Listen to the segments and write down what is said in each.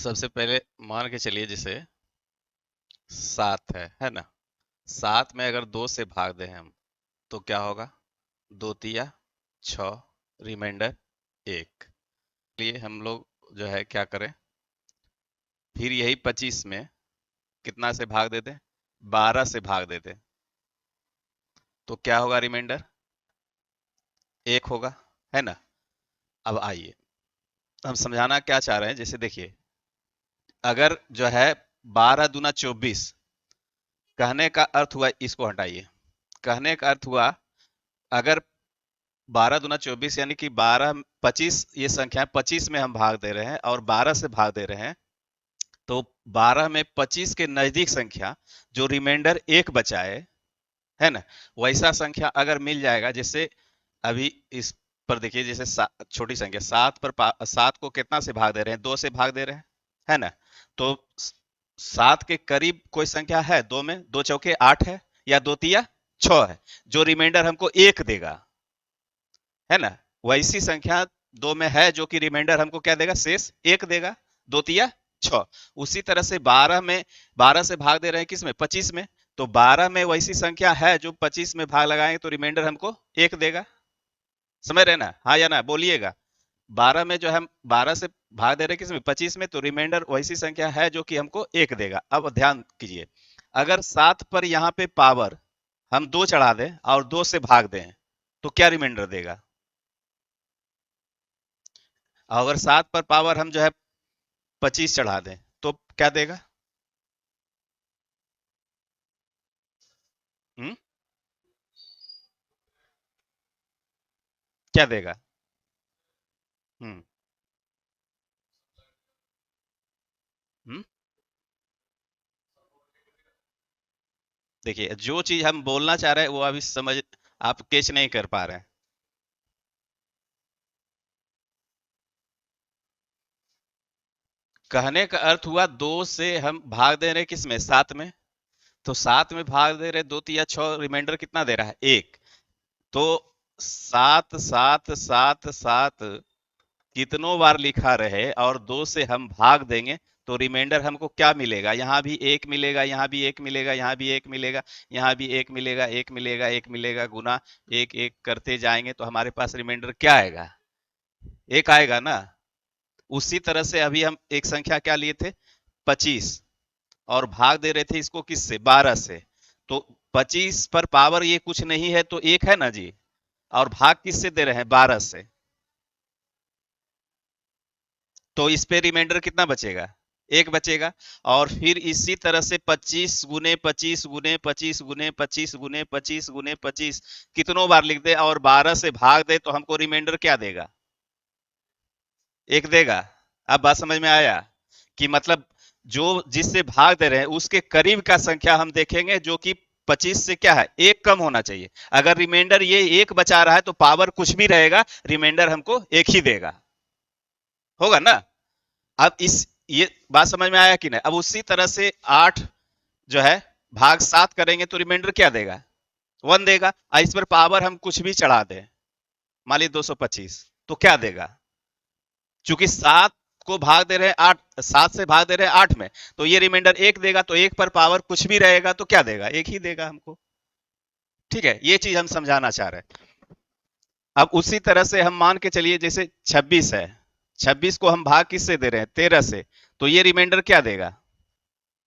सबसे पहले मान के चलिए जैसे 7 है ना। 7 में अगर 2 से भाग दें हम तो क्या होगा? 2 तिया 6, रिमाइंडर 1। लिए हम लोग जो है क्या करें, फिर यही 25 में कितना से भाग देते? 12 से भाग देते तो क्या होगा? रिमाइंडर 1 होगा, है ना। अब आइए हम समझाना क्या चाह रहे हैं। जैसे देखिए, अगर जो है 12 दूना 24, कहने का अर्थ हुआ, इसको हटाइए, कहने का अर्थ हुआ अगर 12 दूना 24 यानी कि 12 25, ये संख्या 25 में हम भाग दे रहे हैं और 12 से भाग दे रहे हैं, तो 12 में 25 के नजदीक संख्या जो रिमाइंडर 1 बचा है ना, वैसा संख्या अगर मिल जाएगा। जैसे अभी इस पर देखिए, जैसे छोटी संख्या 7 पर 7 को कितना से भाग दे रहे हैं? 2 से भाग दे रहे हैं, है ना। तो 7 के करीब कोई संख्या है? 2 में 2 चौके 8 है, या 2 तिया 6 है, जो रिमाइंडर हमको 1 देगा, है ना। वैसी संख्या 2 में है जो कि रिमाइंडर हमको क्या देगा? शेष 1 देगा। 2 तिया 6। उसी तरह से 12 में, 12 से भाग दे रहे हैं किस में? 25 में। तो 12 में वैसी संख्या है जो 25 में भाग लगाएंगे तो रिमाइंडर हमको 1 देगा। समझ रहे ना? हाँ या ना बोलिएगा। 12 में जो हम 12 से भाग दे रहे हैं किस में? 25 में। तो रिमाइंडर वैसी संख्या है जो कि हमको 1 देगा। अब ध्यान कीजिए, अगर 7 पर यहाँ पे पावर हम 2 चढ़ा दें और 2 से भाग दें तो क्या रिमाइंडर देगा? अगर 7 पर पावर हम जो है 25 चढ़ा दें तो क्या देगा? हम्म, क्या देगा? हम्म। हम्म। देखिए, जो चीज हम बोलना चाह रहे हैं वो अभी समझ, आप कैच नहीं कर पा रहे हैं। कहने का अर्थ हुआ 2 से हम भाग दे रहे हैं किस में? 7 में। तो 7 में भाग दे रहे 2 तिया 6, रिमाइंडर कितना दे रहा है? 1। तो 7 7 7 7 कितनों बार लिखा रहे और 2 से हम भाग देंगे तो रिमाइंडर हमको क्या मिलेगा? यहाँ भी 1 मिलेगा, यहाँ भी 1 मिलेगा, यहाँ भी 1 मिलेगा, यहाँ भी 1 मिलेगा, 1 मिलेगा, 1 मिलेगा, गुना 1 1 करते जाएंगे तो हमारे पास रिमाइंडर क्या आएगा? 1 आएगा ना। उसी तरह से अभी हम एक संख्या क्या लिए थे? 25, और भाग दे रहे थे इसको किससे? 12 से। तो 25 पर पावर ये कुछ नहीं है तो 1 है ना जी, और भाग किससे दे रहे हैं? 12 से। तो इस पे रिमाइंडर कितना बचेगा? 1 बचेगा। और फिर इसी तरह से 25 गुने 25 गुने 25 गुने 25 गुने 25 कितनों बार लिख दे और 12 से भाग दे तो हमको रिमाइंडर क्या देगा? 1 देगा। अब बात समझ में आया कि मतलब जो जिससे भाग दे रहे हैं उसके करीब का संख्या हम देखेंगे जो कि 25 से क्या है? 1 कम होना चाहिए। अगर रिमाइंडर ये 1 बचा रहा है तो पावर कुछ भी रहेगा, रिमाइंडर हमको 1 ही देगा। होगा ना। अब इस, ये बात समझ में आया कि नहीं? अब उसी तरह से 8 जो है भाग 7 करेंगे तो रिमाइंडर क्या देगा? 1 देगा। इस पर पावर हम कुछ भी चढ़ा दें, मान ली 225, तो क्या देगा? चूंकि 7 को भाग दे रहे हैं 8, 7 से भाग दे रहे हैं 8 में, तो ये रिमाइंडर 1 देगा। तो 1 पर पावर कुछ भी रहेगा तो क्या देगा? 1 ही देगा हमको। ठीक है, ये चीज हम समझाना चाह रहे हैं। अब उसी तरह से हम मान के चलिए जैसे 26 है, 26 को हम भाग किससे दे रहे हैं? 13 से। तो ये रिमाइंडर क्या देगा?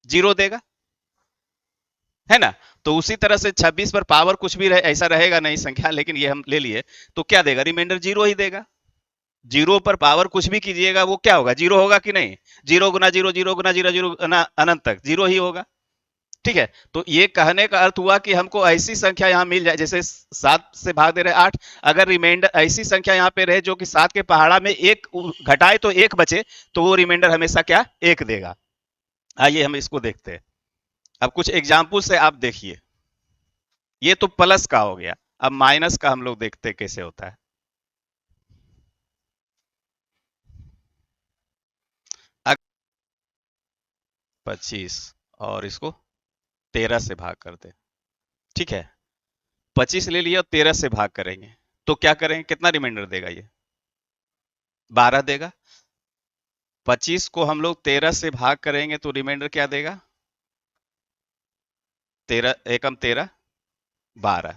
0 देगा, है ना। तो उसी तरह से 26 पर पावर कुछ भी रहे, ऐसा रहेगा नहीं संख्या, लेकिन ये हम ले लिए, तो क्या देगा? रिमाइंडर 0 ही देगा। 0 पर पावर कुछ भी कीजिएगा वो क्या होगा? 0 होगा कि नहीं? 0 गुना 0, 0 गुना 0, 0 अनंत तक 0 ही होगा। ठीक है। तो ये कहने का अर्थ हुआ कि हमको ऐसी संख्या यहाँ मिल जाए, जैसे 7 से भाग दे रहे 8, अगर रिमाइंडर ऐसी संख्या यहाँ पे रहे जो कि 7 के पहाड़ा में 1 घटाए तो 1 बचे, तो वो रिमाइंडर हमेशा क्या? 1 देगा। आइए हम इसको देखते हैं। अब कुछ एग्जाम्पल से आप देखिए। ये तो प्लस का हो गया। अब माइनस का हम लोग देखते हैं कैसे होता है। 25 और इसको 13 से भाग करते, ठीक है। 25 ले लिया और 13 से भाग करेंगे तो क्या करेंगे? कितना रिमाइंडर देगा ये? 12 देगा। 25 को हम लोग 13 से भाग करेंगे तो रिमाइंडर क्या देगा? 13 एकम 13 12,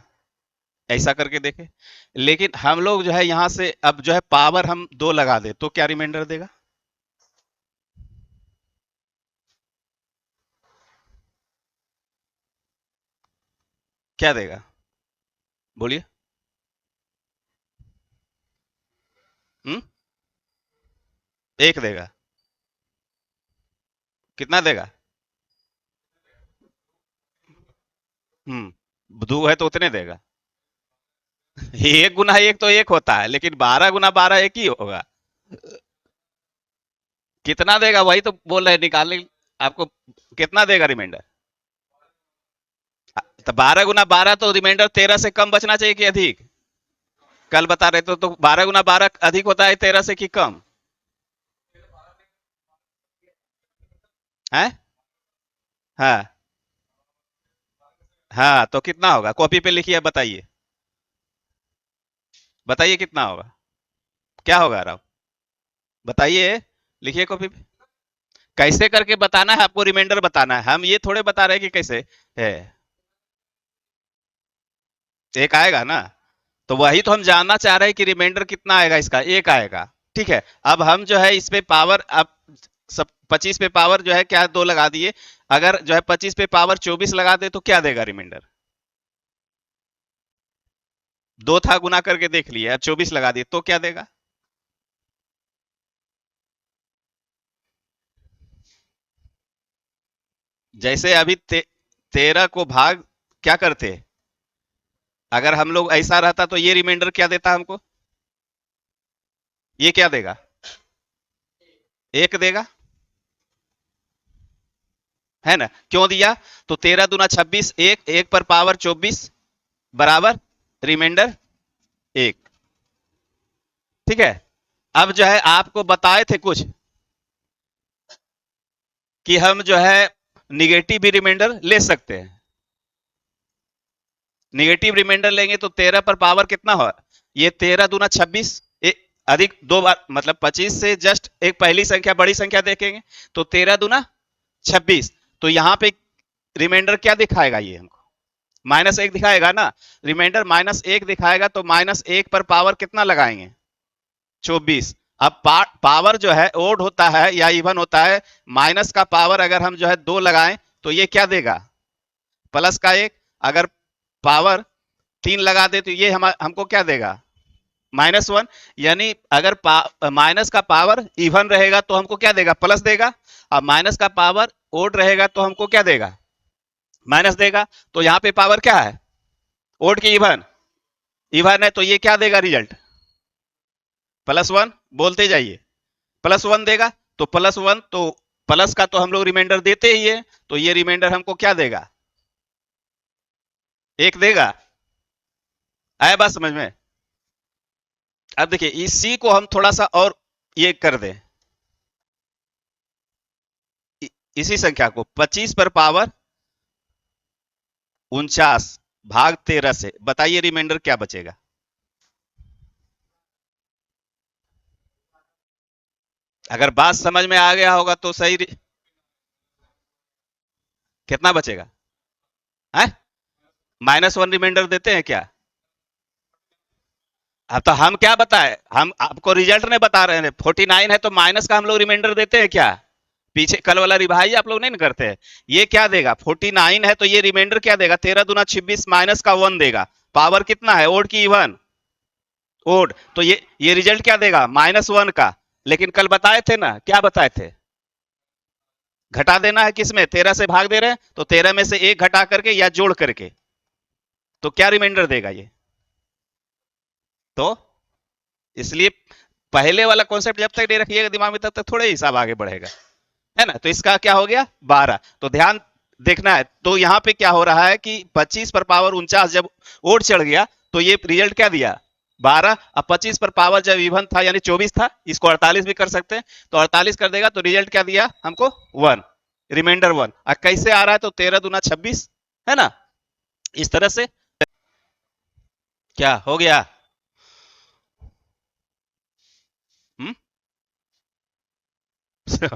ऐसा करके देखे। लेकिन हम लोग जो है यहां से अब जो है पावर हम 2 लगा दे तो क्या रिमाइंडर देगा? क्या देगा? बोलिए। हम्म, एक देगा। कितना देगा? दो है तो उतने देगा। एक गुना एक तो एक होता है, लेकिन 12 गुना 12 एक ही होगा। कितना देगा वही तो बोल रहे हैं निकालने। आपको कितना देगा रिमाइंडर? तो 12 गुना 12 तो रिमाइंडर 13 से कम बचना चाहिए कि अधिक? कल बता रहे तो 12 गुना 12 अधिक होता है 13 से कि कम? है। हाँ। हाँ तो कितना होगा? कॉपी पे लिखिए, बताइए। बताइए कितना होगा? क्या होगा राव? बताइए। लिखिए कॉपी पे। कैसे करके बताना है आपको? रिमाइंडर बताना है, हम ये थोड़े बता रहे हैं कि कैसे है। एक आएगा ना? तो वही तो हम जानना चाह रहे हैं कि रिमाइंडर कितना आएगा इसका? एक आएगा। ठीक है। अब हम जो है इस पे पावर अब सब 25 पे पावर जो है क्या 2 लगा दिए। अगर जो है 25 पे पावर 24 लगा दे तो क्या देगा रिमाइंडर? 2 था गुना करके देख लिए, अब 24 लगा दिए तो क्या देगा? जैसे अभी 13 को भाग क्या करते? अगर हम लोग ऐसा रहता तो ये रिमाइंडर क्या देता हमको? ये क्या देगा? एक देगा। है ना? क्यों दिया? तो 13 दूना 26, एक एक पर पावर 24 बराबर रिमाइंडर एक। ठीक है। अब जो है आपको बताए थे कुछ कि हम जो है निगेटिव भी रिमाइंडर ले सकते हैं। निगेटिव रिमाइंडर लेंगे तो 13 पर पावर कितना हो? ये 13 दूना 26, अधिक 2 बार मतलब 25 से जस्ट एक पहली संख्या बड़ी संख्या देखेंगे तो 13 दूना 26। तो यहाँ पे रिमाइंडर क्या दिखाएगा? ये हमको -1 दिखाएगा ना। रिमाइंडर -1 दिखाएगा तो -1 पर पावर कितना लगाएंगे? 24। अब पावर जो है ओड होता है या इवन होता है। माइनस का पावर अगर हम जो है 2 लगाएं तो ये क्या देगा? प्लस का 1। अगर पावर 3 लगा दे तो ये हमको क्या देगा? -1। यानी अगर माइनस का पावर इवन रहेगा तो हमको क्या देगा? प्लस देगा। और माइनस का पावर ओड रहेगा तो हमको क्या देगा? माइनस देगा। तो यहाँ पे पावर क्या है? ओड की इवन? इवन है तो ये क्या देगा रिजल्ट? +1। बोलते जाइए। +1 देगा। तो +1 तो प्लस का तो हम लोग रिमाइंडर देते ही है। तो ये रिमाइंडर हमको क्या देगा? एक देगा। आया बात समझ में? अब देखिए इसी को हम थोड़ा सा और ये कर दें। इसी संख्या को 25 पर पावर 49 भाग 13 से बताइए रिमाइंडर क्या बचेगा? अगर बात समझ में आ गया होगा तो सही। कितना बचेगा? है? -1 रिमाइंडर देते हैं क्या? अब तो हम क्या बताए? हम आपको रिजल्ट नहीं बता रहे हैं। 49 है तो माइनस का हम लोग रिमाइंडर देते हैं क्या? पीछे कल वाला रिवाइज आप लोग नहीं करते हैं। ये क्या देगा? 49 है तो ये रिमाइंडर क्या देगा? 13 दूना 26 माइनस का 1 देगा। पावर कितना है? ओड की इवन? ओड। तो ये रिजल्ट क्या देगा? -1 का। लेकिन कल बताए थे ना, क्या बताए थे? घटा देना है किसमें? 13 से भाग दे रहे हैं तो 13 में से एक घटा करके या जोड़ करके। तो क्या रिमाइंडर देगा ये? तो इसलिए पहले वाला कॉन्सेप्ट जब तक नहीं रखिएगा दिमाग में तब तक थोड़े हिसाब आगे बढ़ेगा। है ना? तो इसका क्या हो गया? 12। तो ध्यान देखना है। तो यहां पे क्या हो रहा है कि 25 पर पावर 49 जब ओड चढ़ गया तो ये रिजल्ट क्या दिया? 12। अब 25 पर पावर जब इवन था यानी 24 था, इसको 48 भी कर सकते हैं। तो 48 कर देगा तो रिजल्ट क्या दिया हमको? 1। रिमाइंडर 1। कैसे आ रहा है? तो 13 दूना 26। है ना? इस तरह से। क्या हो गया? तो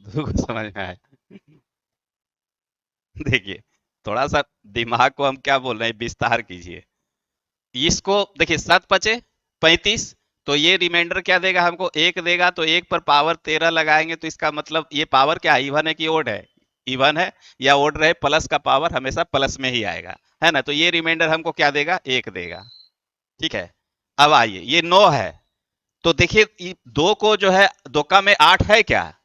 दो को समझ में आया। देखिए, थोड़ा सा दिमाग को हम क्या बोल रहे हैं, विस्तार कीजिए। इसको देखिए, 7 × 5 = 35। तो ये रिमाइंडर क्या देगा हमको, एक देगा। तो एक पर पावर 13 लगाएंगे तो इसका मतलब ये पावर क्या है, इवन है कि ओड है? इवन है। या ओड रहे, प्लस का पावर हमेशा प्लस में ही आएगा, है ना? तो ये रिमाइंडर हमको क्या देगा, एक देगा। ठीक है। अब आइए, ये 9 है। तो देखिए, दो को जो है, दो का में 8 है क्या?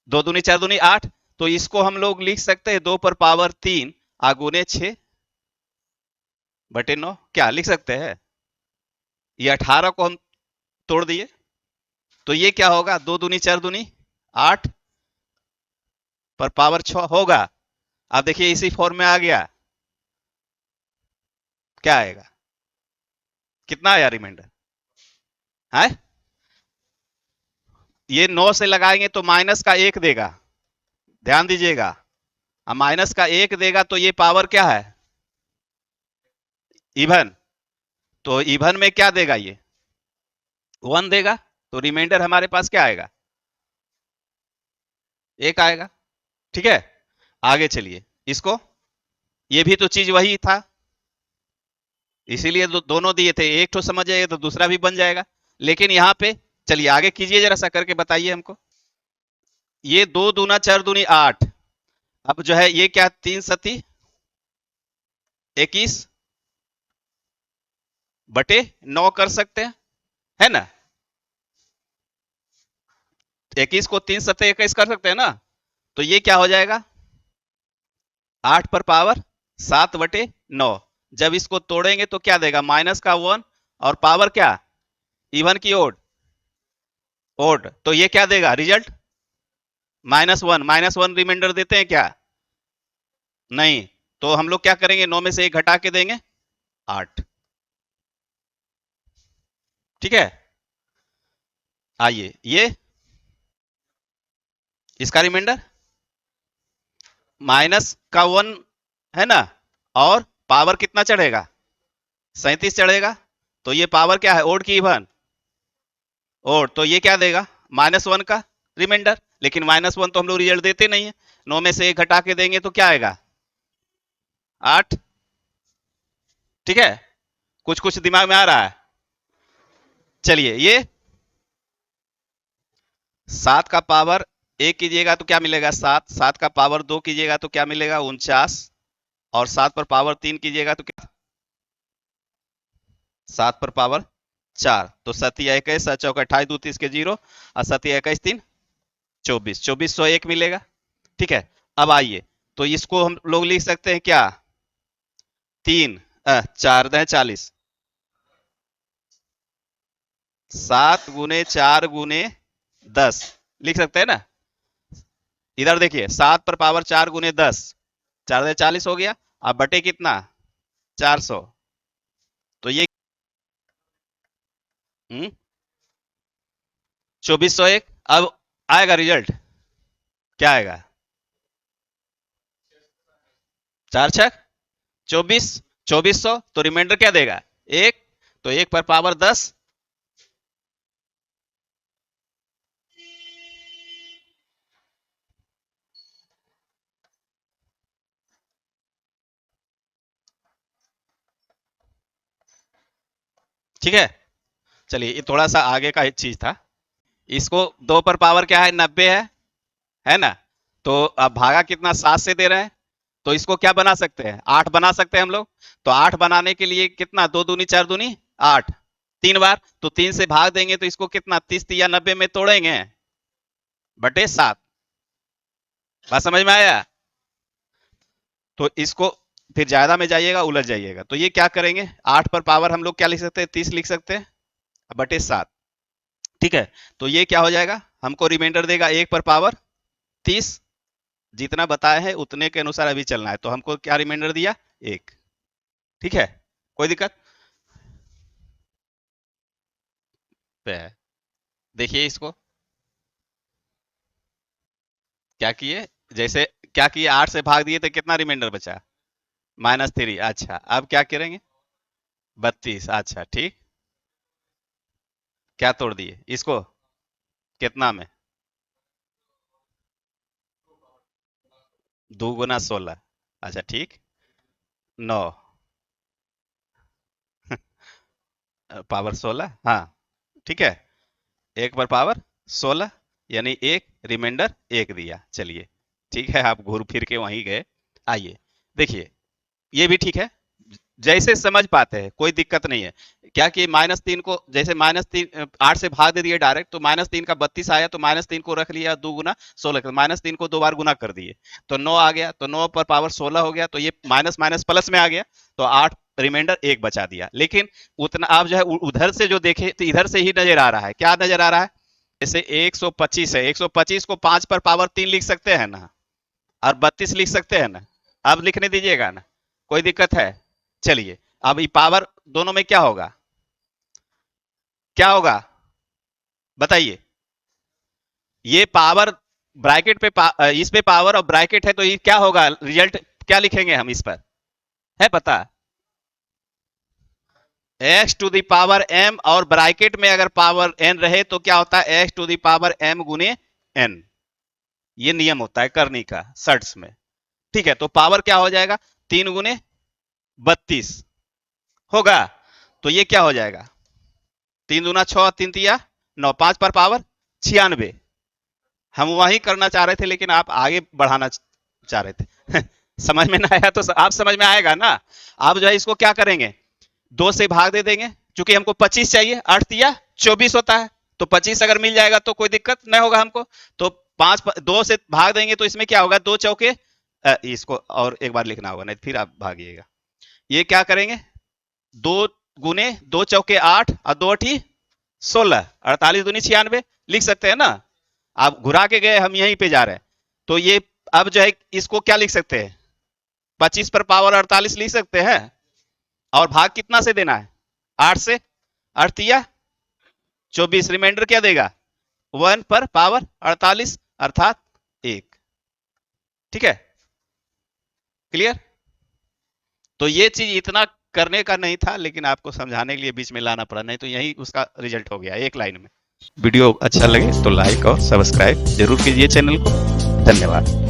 दो दूनी चार दूनी 8। तो इसको हम लोग लिख सकते हैं 2 पर पावर 3 आगुने 6/9। क्या लिख सकते हैं? ये 18 को हम तोड़ दिए। तो ये क्या होगा, दो दूनी चार दूनी 8 पर पावर 6 होगा। अब देखिए, इसी फॉर्म में आ गया। क्या आएगा, कितना आया रिमाइंडर है? ये 9 से लगाएंगे तो माइनस का 1 देगा। ध्यान दीजिएगा। अब माइनस का 1 देगा तो ये पावर क्या है, इवन। तो इवन में क्या देगा, ये 1 देगा। तो रिमाइंडर हमारे पास क्या आएगा, 1 आएगा। ठीक है। आगे चलिए, इसको, ये भी तो चीज वही था, इसीलिए दोनों दिए थे। एक तो समझ जाएगा तो दूसरा भी बन जाएगा। लेकिन यहाँ पे चलिए आगे कीजिए, जरा सा करके बताइए हमको। ये दो दूना चार दूनी 8। अब जो है ये क्या, 3×7 = 21/9 कर सकते हैं, है ना? 21 को 3×7 = 21 कर सकते हैं ना? तो ये क्या हो जाएगा, 8 पर पावर 7/9। जब इसको तोड़ेंगे तो क्या देगा, माइनस का 1। और पावर क्या, इवन की ओड? ओड। तो ये क्या देगा रिजल्ट, -1। -1 रिमाइंडर देते हैं क्या? नहीं। तो हम लोग क्या करेंगे, 9 में से 1 घटा के देंगे, 8। ठीक है। आइए, ये इसका रिमाइंडर -1 है ना? और पावर कितना चढ़ेगा, 37 चढ़ेगा। तो ये पावर क्या है, ओड की इवन? ओड। तो ये क्या देगा, -1 का रिमाइंडर। लेकिन -1 तो हम लोग रिजल्ट देते नहीं है। 9 में से 1 घटा के देंगे तो क्या आएगा, 8। ठीक है। कुछ कुछ दिमाग में आ रहा है। चलिए, ये 7 का पावर 1 कीजिएगा तो क्या मिलेगा, 7। 7 का पावर 2 कीजिएगा तो क्या मिलेगा, 49। और 7 पर पावर 3 कीजिएगा तो क्या, 7 पर पावर 4। तो 7×1 = 7, 4 × 28, 2 30 के 0। और 7×1 = 3 24, 2401 मिलेगा। ठीक है। अब आइए, तो इसको हम लोग लिख सकते हैं क्या, 4×4 = 40। 7×4 × 10 लिख सकते हैं ना? इधर देखिए, 7 पर पावर 4 × 10, 4×40 हो गया। अब बटे कितना, 400। तो ये 2401। अब आएगा रिजल्ट, क्या आएगा, 4×6 = 24, 2400। तो रिमाइंडर क्या देगा, 1। तो 1 पर पावर 10। ठीक है। चलिए, ये थोड़ा सा आगे का एक चीज था। इसको 2 पर पावर क्या है, 90 है ना? तो अब भागा कितना, 7 से दे रहे हैं। तो इसको क्या बना सकते हैं, 8 बना सकते हैं हम लोग। तो 8 बनाने के लिए कितना, 2 दूनी 4 दूनी 8, 3 बार। तो 3 से भाग देंगे तो इसको कितना, 30 या 90 में तोड़ेंगे, बटे 7। बात समझ में आया? तो इसको फिर ज्यादा में जाइएगा, उलझ जाइएगा। तो ये क्या करेंगे, 8 पर पावर हम लोग क्या लिख सकते हैं, 30 लिख सकते हैं, बटे 7। ठीक है। तो ये क्या हो जाएगा, हमको रिमाइंडर देगा 1 पर पावर 30। जितना बताया है उतने के अनुसार अभी चलना है। तो हमको क्या रिमाइंडर दिया, 1। ठीक है। कोई दिक्कत पे है? देखिए इसको, क्या किए, जैसे क्या किए, 8 से भाग दिए तो कितना रिमाइंडर बचा, -3। अच्छा, अब क्या करेंगे, 32। अच्छा, ठीक। क्या तोड़ दिए इसको, कितना में? 2 गुना 16। अच्छा ठीक। 9 पावर 16, हाँ ठीक है। एक पर पावर 16, यानी एक, रिमाइंडर एक दिया। चलिए ठीक है, आप घूर फिर के वहीं गए। आइए देखिए, ये भी ठीक है, जैसे समझ पाते हैं कोई दिक्कत नहीं है। क्या कि -3 को जैसे -3 8 से भाग दे दिए डायरेक्ट, तो -3 का 32 आया, तो -3 को रख लिया 2 गुना 16, -3 को 2 बार गुना कर दिए तो 9 आ गया, तो 9 पर पावर 16 हो गया, तो ये माइनस माइनस प्लस में आ गया, तो 8, रिमाइंडर एक बचा दिया। लेकिन उतना आप जो है उधर से जो देखे तो इधर से ही नजर आ रहा है, क्या नजर आ रहा है? जैसे 125 है, 125 को 5 पर पावर 3 लिख सकते हैं ना, और 32 लिख सकते हैं ना। अब लिखने दीजिएगा ना, कोई दिक्कत है? चलिए, अब ये पावर दोनों में क्या होगा, क्या होगा बताइए। ये पावर ब्रैकेट पे इस पे पावर और ब्रैकेट है, तो ये क्या होगा रिजल्ट, क्या लिखेंगे हम इस पर, है पता? X to the power m, और ब्रैकेट में अगर पावर एन रहे तो क्या होता है, x to the power m गुने एन। ये नियम होता है करनी का सर्ट्स में। ठीक है, तो पावर क्या हो जाएगा, 3 गुने 32 होगा। तो ये क्या हो जाएगा, 3 दूना 6, 3 तिया 9, 5 पर पावर 96। हम वही करना चाह रहे थे, लेकिन आप आगे बढ़ाना चाह रहे थे समझ में ना आया तो आप समझ में आएगा ना। आप जो है इसको क्या करेंगे, 2 से भाग दे देंगे, क्योंकि हमको 25 चाहिए, 8 तिया 24 होता है, तो 25 अगर मिल जाएगा तो कोई दिक्कत नहीं होगा हमको। तो 2 से भाग देंगे तो इसमें क्या होगा, 2 चौके, इसको और एक बार लिखना होगा, नहीं फिर आप भागिएगा। ये क्या करेंगे, 2 गुने 2 चौके 8, और 2 अठी 16, 48 दूनी 96 लिख सकते हैं ना। आप घुरा के गए, हम यहीं पे जा रहे हैं। तो ये अब जो है इसको क्या लिख सकते हैं, 25 पर पावर 48 लिख सकते हैं, और भाग कितना से देना है, 8 से, 8 तिया 24, रिमाइंडर क्या देगा, 1 पर पावर 48 अर्थात 1। ठीक है, क्लियर? तो ये चीज इतना करने का नहीं था, लेकिन आपको समझाने के लिए बीच में लाना पड़ा, नहीं तो यही उसका रिजल्ट हो गया एक लाइन में। वीडियो अच्छा लगे तो लाइक और सब्सक्राइब जरूर कीजिए चैनल को। धन्यवाद।